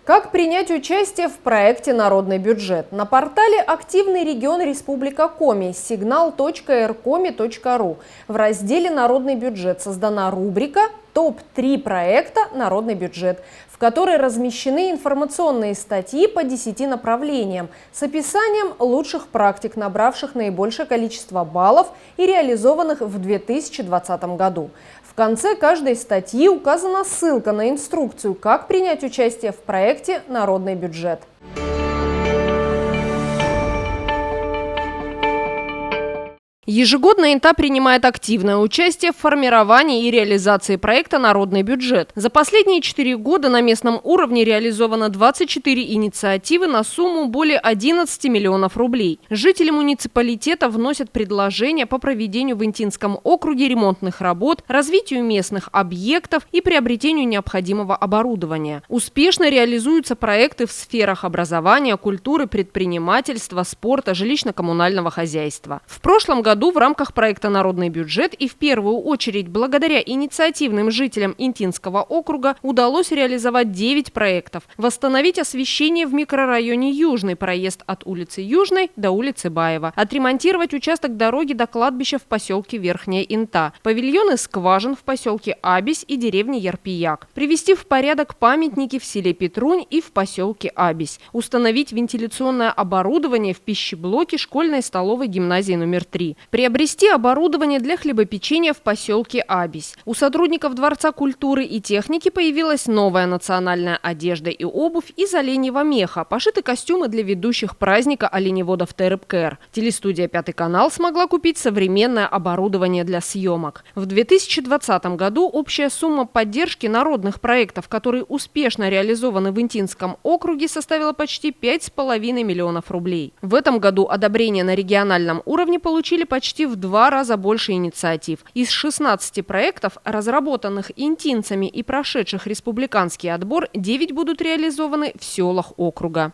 Как принять участие в проекте «Народный бюджет»? На портале «Активный регион Республика Коми» signal.rkomi.ru в разделе «Народный бюджет» создана рубрика «Топ-3 проекта «Народный бюджет», в которой размещены информационные статьи по 10 направлениям с описанием лучших практик, набравших наибольшее количество баллов и реализованных в 2020 году. В конце каждой статьи указана ссылка на инструкцию, как принять участие в проекте «Народный бюджет». Ежегодно ИНТА принимает активное участие в формировании и реализации проекта «Народный бюджет». За последние 4 года на местном уровне реализовано 24 инициативы на сумму более 11 миллионов рублей. Жители муниципалитета вносят предложения по проведению в Интинском округе ремонтных работ, развитию местных объектов и приобретению необходимого оборудования. Успешно реализуются проекты в сферах образования, культуры, предпринимательства, спорта, жилищно-коммунального хозяйства. В прошлом году в рамках проекта «Народный бюджет» и в первую очередь благодаря инициативным жителям Интинского округа удалось реализовать 9 проектов. Восстановить освещение в микрорайоне Южный, проезд от улицы Южной до улицы Баева. Отремонтировать участок дороги до кладбища в поселке Верхняя Инта. Павильоны скважин в поселке Абись и деревне Ярпияк. Привести в порядок памятники в селе Петрунь и в поселке Абись. Установить вентиляционное оборудование в пищеблоке школьной столовой гимназии номер 3. Приобрести оборудование для хлебопечения в поселке Абись. У сотрудников Дворца культуры и техники появилась новая национальная одежда и обувь из оленьего меха, пошиты костюмы для ведущих праздника оленеводов ТРПКР. Телестудия «Пятый канал» смогла купить современное оборудование для съемок. В 2020 году общая сумма поддержки народных проектов, которые успешно реализованы в Интинском округе, составила почти 5,5 миллионов рублей. В этом году одобрение на региональном уровне получили почти в 2 раза больше инициатив. Из 16 проектов, разработанных интинцами и прошедших республиканский отбор, 9 будут реализованы в селах округа.